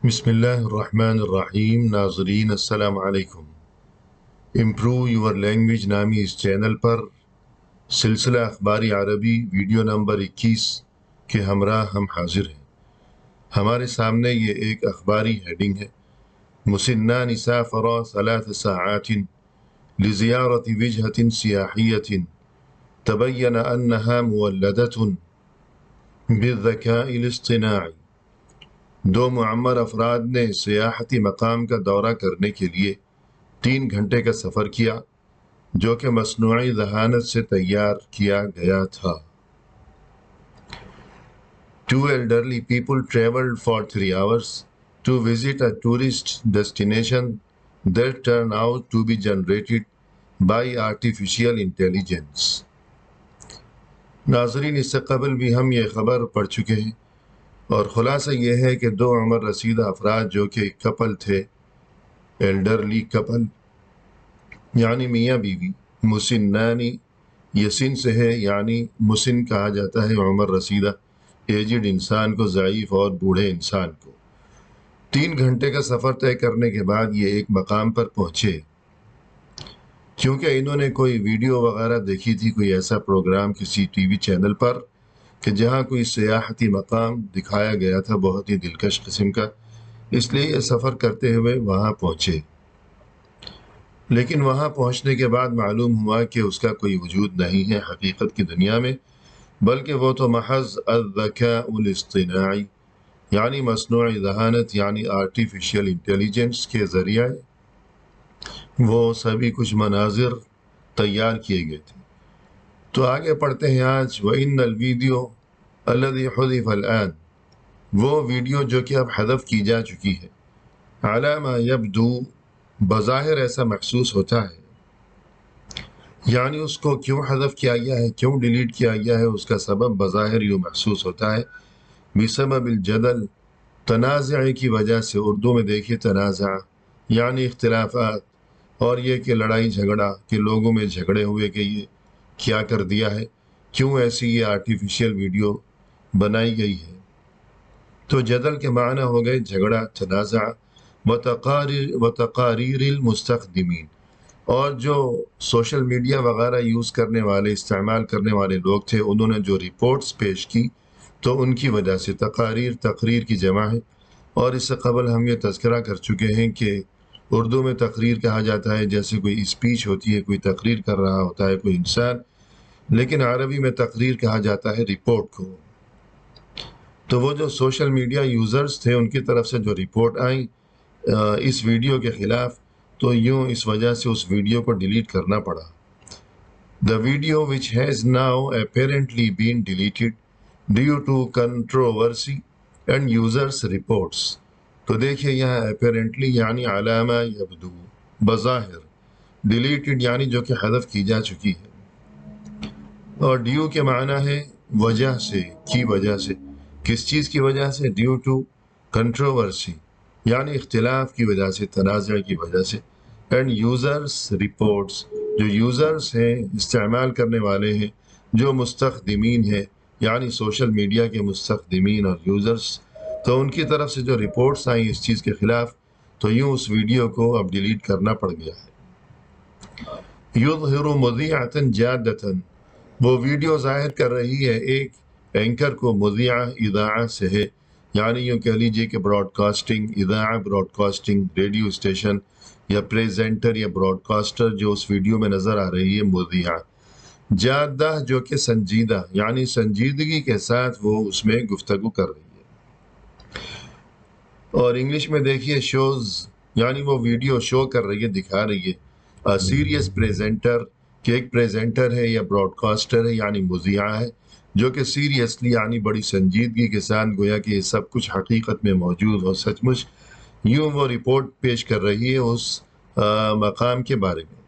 بسم اللہ الرحمن الرحیم. ناظرین السلام علیکم. امپروو یور لینگویج نامی اس چینل پر سلسلہ اخباری عربی ویڈیو نمبر 21 کے ہمراہ ہم حاضر ہیں. ہمارے سامنے یہ ایک اخباری ہیڈنگ ہے: مسنان سافرا 3 ساعات لزیارة وجهة سیاحیة تبین انها مولدة بالذکاء الاصطناعی. دو معمر افراد نے سیاحتی مقام کا دورہ کرنے کے لیے 3 گھنٹے کا سفر کیا جو کہ مصنوعی ذہانت سے تیار کیا گیا تھا. Two elderly people traveled for 3 hours to visit a tourist destination that turned out to be generated by artificial intelligence. ناظرین، اس سے قبل بھی ہم یہ خبر پڑھ چکے ہیں اور خلاصہ یہ ہے کہ 2 عمر رسیدہ افراد جو کہ کپل تھے، ایلڈرلی کپل یعنی میاں بیوی، مسنانی یہ سن سے ہے یعنی مسن کہا جاتا ہے عمر رسیدہ ایجڈ انسان کو، ضعیف اور بوڑھے انسان کو. 3 گھنٹے کا سفر طے کرنے کے بعد یہ ایک مقام پر پہنچے. کیونکہ انہوں نے کوئی ویڈیو وغیرہ دیکھی تھی، کوئی ایسا پروگرام کسی ٹی وی چینل پر کہ جہاں کوئی سیاحتی مقام دکھایا گیا تھا بہت ہی دلکش قسم کا، اس لیے یہ سفر کرتے ہوئے وہاں پہنچے. لیکن وہاں پہنچنے کے بعد معلوم ہوا کہ اس کا کوئی وجود نہیں ہے حقیقت کی دنیا میں، بلکہ وہ تو محض الذکاء الاصطناعی یعنی مصنوعی ذہانت یعنی آرٹیفیشیل انٹیلیجنس کے ذریعے وہ سبھی کچھ مناظر تیار کیے گئے تھے. تو آگے پڑھتے ہیں آج وَإِنَّ الْوِيدِيو الَّذِي حُذِفَ الْآن، وہ ویڈیو جو کہ اب حذف کی جا چکی ہے، عَلَى مَا يَبْدُو بظاہر ایسا محسوس ہوتا ہے، یعنی اس کو کیوں حذف کیا گیا ہے، کیوں ڈیلیٹ کیا گیا ہے، اس کا سبب بظاہر یوں محسوس ہوتا ہے بسبب الجدل، تنازع کی وجہ سے. اردو میں دیکھیے تنازع یعنی اختلافات، اور یہ کہ لڑائی جھگڑا، کہ لوگوں میں جھگڑے ہوئے کہ یہ کیا کر دیا ہے، کیوں ایسی یہ آرٹیفیشیل ویڈیو بنائی گئی ہے. تو جدل کے معنی ہو گئے جھگڑا، تنازع. وتقاریر المستخدمین، اور جو سوشل میڈیا وغیرہ یوز کرنے والے، استعمال کرنے والے لوگ تھے، انہوں نے جو رپورٹس پیش کی تو ان کی وجہ سے. تقریر کی جمع ہے، اور اس سے قبل ہم یہ تذکرہ کر چکے ہیں کہ اردو میں تقریر کہا جاتا ہے جیسے کوئی اسپیچ ہوتی ہے، کوئی تقریر کر رہا ہوتا ہے کوئی انسان، لیکن عربی میں تقریر کہا جاتا ہے رپورٹ کو. تو وہ جو سوشل میڈیا یوزرز تھے ان کی طرف سے جو رپورٹ آئیں اس ویڈیو کے خلاف، تو یوں اس وجہ سے اس ویڈیو کو ڈیلیٹ کرنا پڑا. The video which has now apparently been deleted due to controversy and users reports. تو دیکھیے یہاں apparently یعنی علامہ یبدو بظاہر، deleted یعنی جو کہ حذف کی جا چکی ہے، اور ڈیو کے معنی ہے وجہ سے، کی وجہ سے. کس چیز کی وجہ سے؟ ڈیو ٹو کنٹروورسی یعنی اختلاف کی وجہ سے، تنازع کی وجہ سے. اینڈ یوزرس رپورٹس، جو یوزرس ہیں، استعمال کرنے والے ہیں، جو مستخدمین ہیں یعنی سوشل میڈیا کے مستخدمین اور یوزرس، تو ان کی طرف سے جو رپورٹس آئیں اس چیز کے خلاف، تو یوں اس ویڈیو کو اب ڈیلیٹ کرنا پڑ گیا ہے. یظہر مذیعۃ جادۃ، وہ ویڈیو ظاہر کر رہی ہے ایک اینکر کو، مذیعہ اذاعہ سے ہے، یعنی یوں کہہ لیجئے کہ براڈ کاسٹنگ، اذاعہ براڈ کاسٹنگ، ریڈیو اسٹیشن، یا پریزنٹر یا براڈ کاسٹر جو اس ویڈیو میں نظر آ رہی ہے مذیعہ. جادہ جو کہ سنجیدہ یعنی سنجیدگی کے ساتھ وہ اس میں گفتگو کر رہی ہے. اور انگلش میں دیکھیے شوز یعنی وہ ویڈیو شو کر رہی ہے، دکھا رہی ہے سیریس پریزنٹر، کہ ایک پریزنٹر ہے یا براڈ کاسٹر ہے یعنی مذیعہ ہے جو کہ سیریسلی یعنی بڑی سنجیدگی کے ساتھ گویا کہ یہ سب کچھ حقیقت میں موجود ہو، سچ مچ، یوں وہ رپورٹ پیش کر رہی ہے اس مقام کے بارے میں.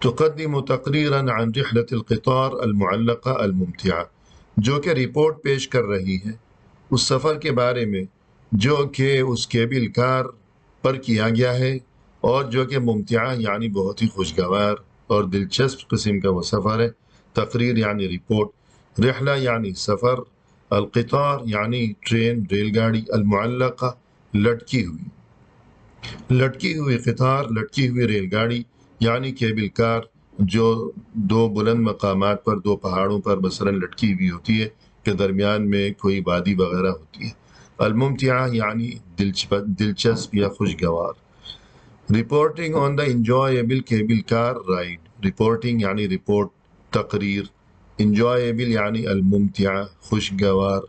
تقدم تقریرا عن رحلة القطار المعلقة الممتعة، جو کہ رپورٹ پیش کر رہی ہے اس سفر کے بارے میں جو کہ اس کیبل کار پر کیا گیا ہے، اور جو کہ ممتعہ یعنی بہت ہی خوشگوار اور دلچسپ قسم کا وہ سفر ہے. تقریر یعنی رپورٹ، رحلہ یعنی سفر، القطار یعنی ٹرین ریل گاڑی، المعلقہ لٹکی ہوئی قطار لٹکی ہوئی ریل گاڑی یعنی کیبل کار جو دو بلند مقامات پر، دو پہاڑوں پر مثلا لٹکی ہوئی ہوتی ہے کہ درمیان میں کوئی وادی وغیرہ ہوتی ہے۔ الممتعہ یعنی دلچسپ یا خوشگوار۔ Reporting on the enjoyable cable car ride, reporting یعنی رپورٹ، تقریر، انجوائیبل یعنی الممتعہ خوشگوار،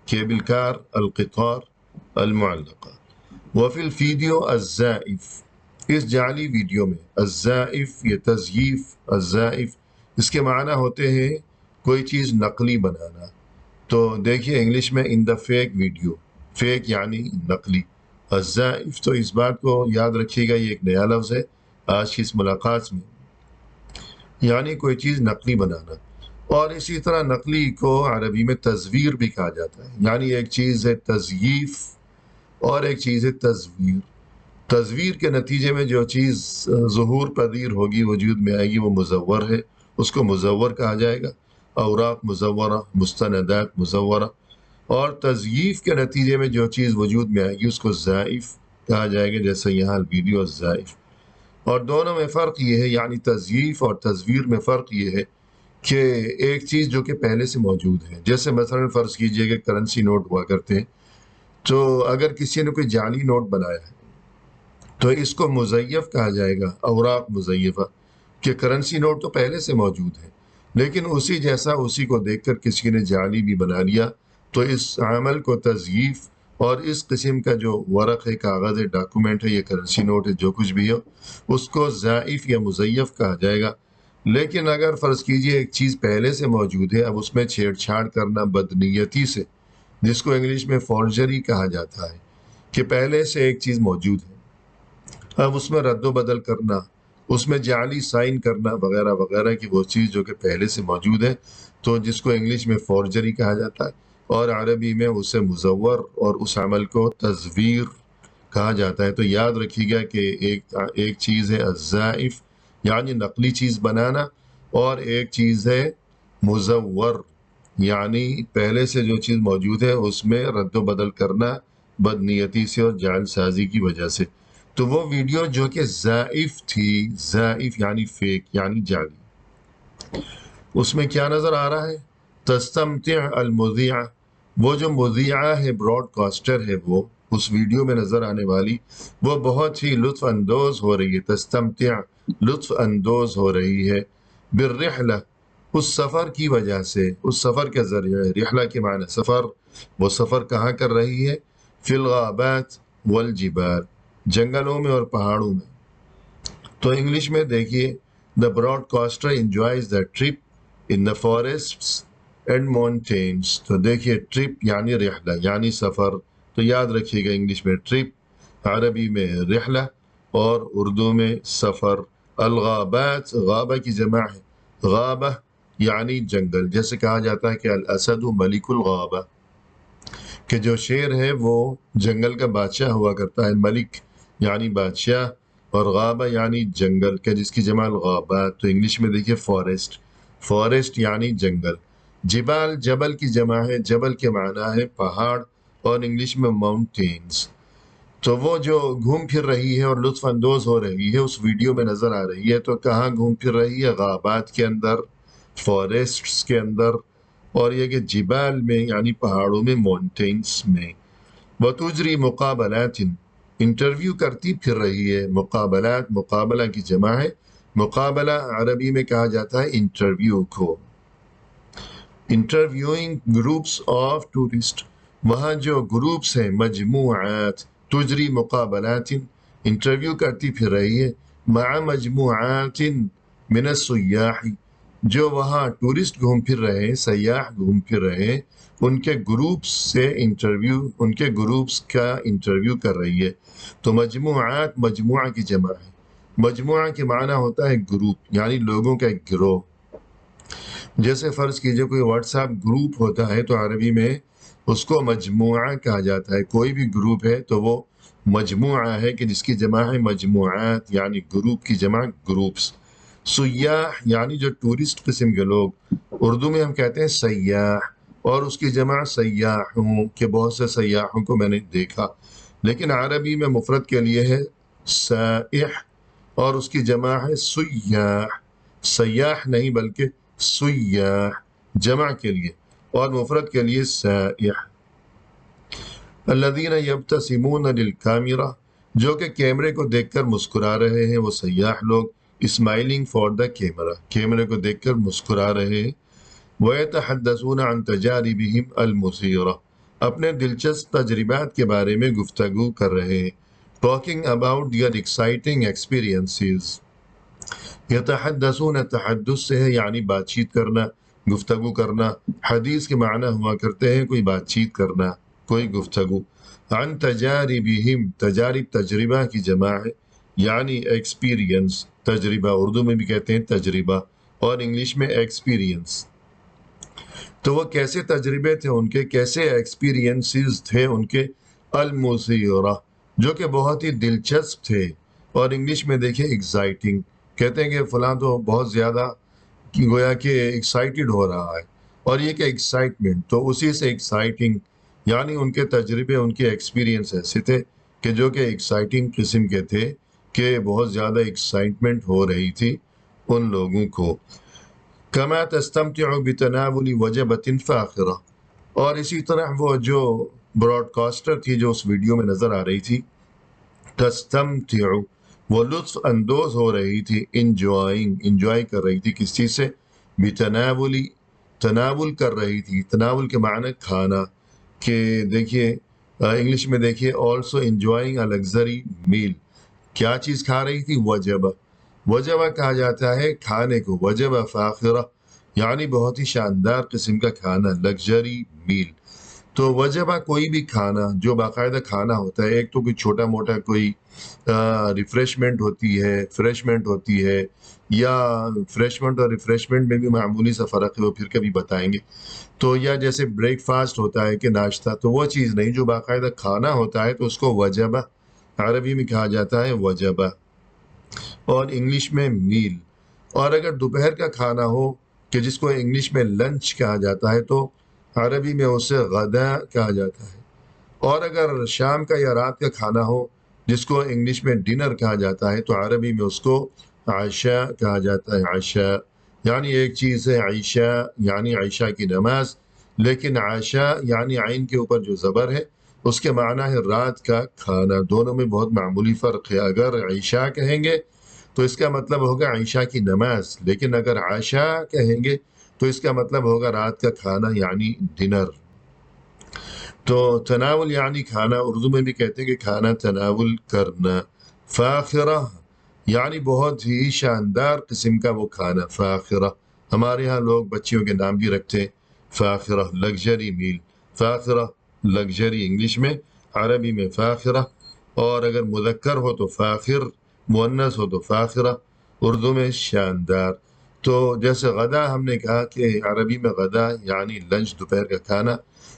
کیبل کار القطار المعلقہ۔ وفی الویڈیو الزائف، اس جعلی ویڈیو میں، الزائف یہ تزییف، الزائف اس کے معنی ہوتے ہیں کوئی چیز نقلی بنانا۔ تو دیکھیے انگلش میں ان دا فیک ویڈیو، فیک یعنی نقلی، الزائف تو اس بات کو یاد رکھیے گا یہ ایک نیا لفظ ہے آج کی اس ملاقات میں، یعنی کوئی چیز نقلی بنانا۔ اور اسی طرح نقلی کو عربی میں تزویر بھی کہا جاتا ہے، یعنی ایک چیز ہے تزییف اور ایک چیز ہے تزویر۔ تزویر کے نتیجے میں جو چیز ظہور پذیر ہوگی، وجود میں آئے گی، وہ مزور ہے، اس کو مزور کہا جائے گا، اوراق مزورہ، مستندات مزورہ۔ اور تزییف کے نتیجے میں جو چیز وجود میں آئے گی اس کو زائف کہا جائے گا، جیسے یہاں ویڈیو زائف۔ اور دونوں میں فرق یہ ہے، یعنی تزییف اور تصویر میں فرق یہ ہے کہ ایک چیز جو کہ پہلے سے موجود ہے، جیسے مثلا فرض کیجئے کہ کرنسی نوٹ ہوا کرتے ہیں، تو اگر کسی نے کوئی جعلی نوٹ بنایا ہے تو اس کو مزیف کہا جائے گا، اوراق مزیفہ، کہ کرنسی نوٹ تو پہلے سے موجود ہے لیکن اسی جیسا اسی کو دیکھ کر کسی نے جعلی بھی بنا لیا، تو اس عمل کو تزییف، اور اس قسم کا جو ورق ہے، کاغذ ہے، ڈاکومنٹ ہے، یہ کرنسی نوٹ ہے، جو کچھ بھی ہو، اس کو زائف یا مزیف کہا جائے گا۔ لیکن اگر فرض کیجئے ایک چیز پہلے سے موجود ہے، اب اس میں چھیڑ چھاڑ کرنا بدنیتی سے، جس کو انگلش میں فورجری کہا جاتا ہے، کہ پہلے سے ایک چیز موجود ہے، اب اس میں رد و بدل کرنا، اس میں جعلی سائن کرنا وغیرہ وغیرہ کی وہ چیز جو کہ پہلے سے موجود ہے، تو جس کو انگلش میں فورجری کہا جاتا ہے، اور عربی میں اسے مزور اور اس عمل کو تزویر کہا جاتا ہے۔ تو یاد رکھیے گا کہ ایک چیز ہے الزائف یعنی نقلی چیز بنانا، اور ایک چیز ہے مزور یعنی پہلے سے جو چیز موجود ہے اس میں رد و بدل کرنا بدنیتی سے اور جعل سازی کی وجہ سے۔ تو وہ ویڈیو جو کہ زائف تھی، زائف یعنی فیک یعنی جعلی، اس میں کیا نظر آ رہا ہے؟ تستمتع المذیعہ، وہ جو مذیعہ ہے، براڈ کاسٹر ہے، وہ اس ویڈیو میں نظر آنے والی، وہ بہت ہی لطف اندوز ہو رہی ہے، تستمتع لطف اندوز ہو رہی ہے، بالرحلہ اس سفر کی وجہ سے، اس سفر کے ذریعے، رحلہ کے معنی سفر، وہ سفر کہاں کر رہی ہے؟ فی الغابات والجبال، جنگلوں میں اور پہاڑوں میں۔ تو انگلش میں دیکھیے the broadcaster enjoys the trip in the forests and mountains. تو دیکھیے ٹرپ یعنی رحلہ یعنی سفر، تو یاد رکھیے گا انگلش میں ٹرپ، عربی میں رحلہ، اور اردو میں سفر۔ الغابات غابہ کی جمع ہے، غابہ یعنی جنگل، جیسے کہا جاتا ہے کہ الاسد ملک الغابہ، کہ جو شیر ہے وہ جنگل کا بادشاہ ہوا کرتا ہے، ملک یعنی بادشاہ، اور غابہ یعنی جنگل، کہ جس کی جمع الغابات۔ تو انگلش میں دیکھیے فارسٹ، فارسٹ یعنی جنگل۔ جبال جبل کی جمع ہے، جبل کے معنی ہے پہاڑ، اور انگلش میں ماؤنٹینز۔ تو وہ جو گھوم پھر رہی ہے اور لطف اندوز ہو رہی ہے، اس ویڈیو میں نظر آ رہی ہے، تو کہاں گھوم پھر رہی ہے؟ غابات کے اندر، فارسٹس کے اندر، اور یہ کہ جبال میں یعنی پہاڑوں میں، ماؤنٹینز میں۔ وتجری مقابلات، انٹرویو کرتی پھر رہی ہے، مقابلات مقابلہ کی جمع ہے، مقابلہ عربی میں کہا جاتا ہے انٹرویو کو۔ انٹرویوئنگ گروپس آف ٹورسٹ، وہاں جو گروپس ہیں، مجموعات، تجری مقابلات انٹرویو کرتی پھر رہی ہے، مع مجموعات من السیاح، جو وہاں ٹورسٹ گھوم پھر رہے ہیں، سیاح گھوم پھر رہے ہیں، ان کے گروپس سے انٹرویو، ان کے گروپس کا انٹرویو کر رہی ہے۔ تو مجموعات مجموعہ کی جمع ہے، مجموعہ کے معنی ہوتا ہے گروپ یعنی لوگوں کا ایک گروہ۔ جیسے فرض کیجئے کوئی واٹس ایپ گروپ ہوتا ہے تو عربی میں اس کو مجموعہ کہا جاتا ہے، کوئی بھی گروپ ہے تو وہ مجموعہ ہے کہ جس کی جمع ہے مجموعات، یعنی گروپ کی جمع گروپس۔ سیاح یعنی جو ٹورسٹ قسم کے لوگ، اردو میں ہم کہتے ہیں سیاح، اور اس کی جمع سیاحوں کہ بہت سے سیاحوں کو میں نے دیکھا، لیکن عربی میں مفرد کے لیے ہے سائح اور اس کی جمع ہے سیاح، سیاح نہیں بلکہ سیاح جمع کے لیے، اور مفرد کے لیے سائح۔ الذین یبتسمون للکامرہ، جو کہ کیمرے کو دیکھ کر مسکرا رہے ہیں، وہ سیاح لوگ اسمائلنگ فار دا کیمرہ، کیمرے کو دیکھ کر مسکرا رہے ہیں۔ وَيَتَحَدَّثُونَ عَنْ تَجَارِبِهِمْ الْمُثِيرَةِ، اپنے دلچسپ تجربات کے بارے میں گفتگو کر رہے ہیں۔ Talking about their exciting experiences. یتحدثون تحدث سے ہے یعنی بات چیت کرنا، گفتگو کرنا۔ حدیث کے معنی ہوا کرتے ہیں کوئی بات چیت کرنا، کوئی گفتگو۔ عن تجاربہم، تجارب تجربہ کی جمع ہے یعنی ایکسپیرینس، تجربہ اردو میں بھی کہتے ہیں تجربہ اور انگلش میں ایکسپیرینس۔ تو وہ کیسے تجربے تھے ان کے، کیسے ایکسپیرینسز تھے ان کے، المثیرہ، جو کہ بہت ہی دلچسپ تھے، اور انگلش میں دیکھیں ایکسائٹنگ، کہتے ہیں کہ فلاں تو بہت زیادہ گویا کہ ایکسائٹڈ ہو رہا ہے، اور یہ کہ ایکسائٹمنٹ تو اسی سے ایکسائٹنگ، یعنی ان کے تجربے، ان کے ایکسپیرینس ایسے تھے کہ جو کہ ایکسائٹنگ قسم کے تھے کہ بہت زیادہ ایکسائٹمنٹ ہو رہی تھی ان لوگوں کو۔ کما تستمتع بتناول وجبۃ فاخرہ، اور اسی طرح وہ جو براڈ کاسٹر تھی جو اس ویڈیو میں نظر آ رہی تھی، تستمتع، وہ لطف اندوز ہو رہی تھی، انجوائے کر رہی تھی کس چیز سے، بتناولی، تناول کر رہی تھی، تناول کے معنی کھانا، کہ دیکھیے انگلش میں دیکھیے آلسو انجوائنگ اے لگژری میل، کیا چیز کھا رہی تھی، وجبہ، وجبہ کہا جاتا ہے کھانے کو، وجبہ فاخرہ یعنی بہت ہی شاندار قسم کا کھانا، لگژری میل۔ تو وجبہ کوئی بھی کھانا جو باقاعدہ کھانا ہوتا ہے، ایک تو کوئی چھوٹا موٹا کوئی ریفریشمنٹ ہوتی ہے، فریشمنٹ ہوتی ہے، یا فریشمنٹ اور ریفریشمنٹ میں بھی معمولی سا فرق ہے، وہ پھر کبھی بتائیں گے۔ تو یا جیسے بریک فاسٹ ہوتا ہے کہ ناشتہ، تو وہ چیز نہیں، جو باقاعدہ کھانا ہوتا ہے تو اس کو وجبہ عربی میں کہا جاتا ہے وجبہ، اور انگلش میں میل۔ اور اگر دوپہر کا کھانا ہو کہ جس کو انگلش میں لنچ کہا جاتا ہے تو عربی میں اسے غدا کہا جاتا ہے، اور اگر شام کا یا رات کا کھانا ہو جس کو انگلش میں ڈنر کہا جاتا ہے تو عربی میں اس کو عشاء کہا جاتا ہے، عشاء یعنی ایک چیز ہے عشاء یعنی عشاء کی نماز، لیکن عشاء یعنی عین کے اوپر جو زبر ہے اس کے معنی ہے رات کا کھانا، دونوں میں بہت معمولی فرق ہے۔ اگر عشاء کہیں گے تو اس کا مطلب ہوگا عشاء کی نماز، لیکن اگر عشاء کہیں گے تو اس کا مطلب ہوگا رات کا کھانا یعنی ڈنر۔ تو تناول یعنی کھانا، اردو میں بھی کہتے ہیں کہ کھانا تناول کرنا۔ فاخرہ یعنی بہت ہی شاندار قسم کا وہ کھانا، فاخرہ، ہمارے ہاں لوگ بچیوں کے نام بھی رکھتے ہیں فاخرہ، لگژری میل، فاخرہ لگژری انگلش میں، عربی میں فاخرہ، اور اگر مذکر ہو تو فاخر، مؤنث ہو تو فاخرہ، اردو میں شاندار۔ تو جیسے غدا ہم نے کہا کہ عربی میں غدا یعنی لنچ، دوپہر کا کھانا،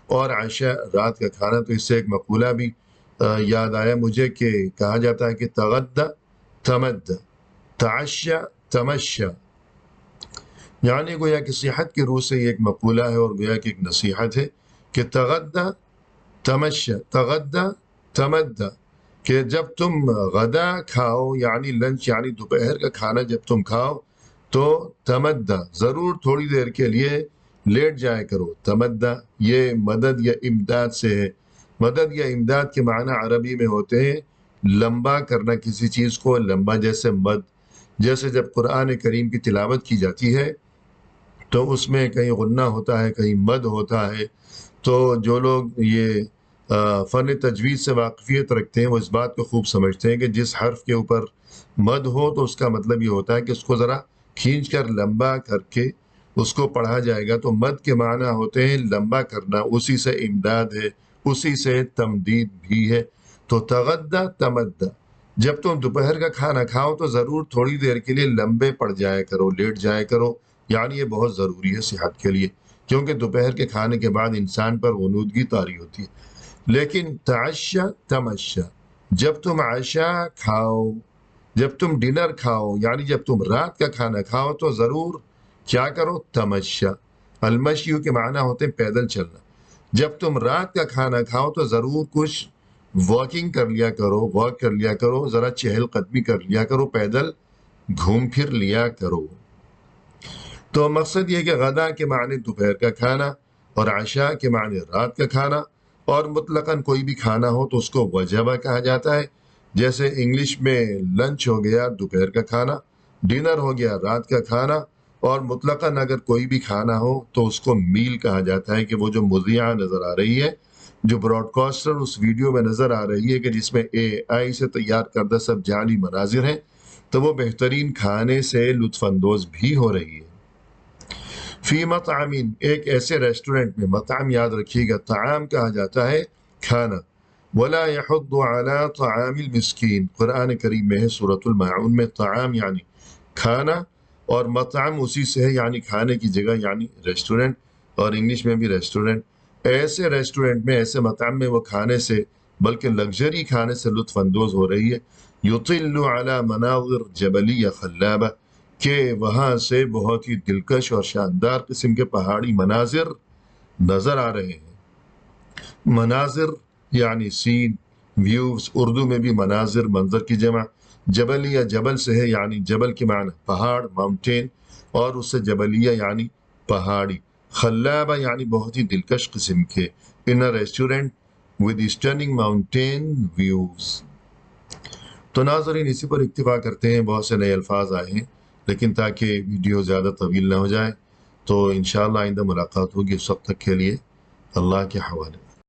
اور عشاء رات کا کھانا، تو اس سے ایک مقولہ بھی یاد آیا مجھے کہ کہا جاتا ہے کہ تغدى تمدى تعشى تمشى، یعنی گویا کہ صحت کی روح سے یہ ایک مقولہ ہے اور گویا کہ ایک نصیحت ہے کہ تغدى تمشى، تغدى تمدى، کہ جب تم غدا کھاؤ یعنی لنچ یعنی دوپہر کا کھانا جب تم کھاؤ تو تمدّ، ضرور تھوڑی دیر کے لیے لیٹ جایا کرو۔ تمدّ یہ مدد یا امداد سے ہے، مدد یا امداد کے معنی عربی میں ہوتے ہیں لمبا کرنا کسی چیز کو، لمبا جیسے مد، جیسے جب قرآن کریم کی تلاوت کی جاتی ہے تو اس میں کہیں غنہ ہوتا ہے کہیں مد ہوتا ہے، تو جو لوگ یہ فن تجوید سے واقفیت رکھتے ہیں وہ اس بات کو خوب سمجھتے ہیں کہ جس حرف کے اوپر مد ہو تو اس کا مطلب یہ ہوتا ہے کہ اس کو ذرا کھینچ کر لمبا کر کے اس کو پڑھا جائے گا، تو مد کے معنی ہوتے ہیں لمبا کرنا، اسی سے امداد ہے، اسی سے تمدید بھی ہے۔ تو تغدى تمدّ، جب تم دوپہر کا کھانا کھاؤ تو ضرور تھوڑی دیر کے لیے لمبے پڑ جایا کرو، لیٹ جایا کرو، یعنی یہ بہت ضروری ہے صحت کے لیے، کیونکہ دوپہر کے کھانے کے بعد انسان پر غنودگی طاری ہوتی ہے۔ لیکن تعشى تمشى، جب تم عشاء کھاؤ، جب تم ڈنر کھاؤ یعنی جب تم رات کا کھانا کھاؤ تو ضرور کیا کرو، تمشى، المشیو کے معنی ہوتے ہیں پیدل چلنا. جب تم رات کا کھانا کھاؤ تو ضرور کچھ واکنگ کر لیا کرو، واک کر لیا کرو، ذرا چہل قدمی کر لیا کرو، پیدل گھوم پھر لیا کرو. تو مقصد یہ کہ غدا کے معنی دوپہر کا کھانا اور عشاء کے معنی رات کا کھانا، اور مطلقاً کوئی بھی کھانا ہو تو اس کو وجبہ کہا جاتا ہے. جیسے انگلش میں لنچ ہو گیا دوپہر کا کھانا، ڈنر ہو گیا رات کا کھانا، اور مطلقاً اگر کوئی بھی کھانا ہو تو اس کو میل کہا جاتا ہے. کہ وہ جو مذیعہ نظر آ رہی ہے، جو براڈ کاسٹر اس ویڈیو میں نظر آ رہی ہے کہ جس میں اے آئی سے تیار کردہ سب جعلی مناظر ہیں، تو وہ بہترین کھانے سے لطف اندوز بھی ہو رہی ہے. فی مطعمین، ایک ایسے ریسٹورنٹ میں، مطعم یاد رکھیے گا طعام کہا جاتا ہے کھانا. ولا يحض على طعام المسکین، قرآن کریم میں ہے سورۃ الماعون میں. طعام یعنی کھانا، اور مطعم اسی سے ہے یعنی کھانے کی جگہ، یعنی ریسٹورنٹ، اور انگلش میں بھی ریسٹورنٹ. ایسے ریسٹورنٹ میں، ایسے مطعم میں وہ کھانے سے، بلکہ لگژری کھانے سے لطف اندوز ہو رہی ہے. یطل علی مناظر جبلیہ خلابہ، کہ وہاں سے بہت ہی دلکش اور شاندار قسم کے پہاڑی مناظر نظر آ رہے ہیں. مناظر یعنی سین، ویوز، اردو میں بھی مناظر منظر کی جمع. جبلیہ جبل سے ہے یعنی جبل کے معنی پہاڑ، ماؤنٹین، اور اس سے جبلیہ یعنی پہاڑی. خلابہ یعنی بہت ہی دلکش قسم کے. In restaurant with stunning mountain views. تو ناظرین اسی پر اکتفا کرتے ہیں. بہت سے نئے الفاظ آئے ہیں، لیکن تاکہ ویڈیو زیادہ طویل نہ ہو جائے تو انشاءاللہ آئندہ ملاقات ہوگی. اس وقت تک کے لیے اللہ کے حوالے.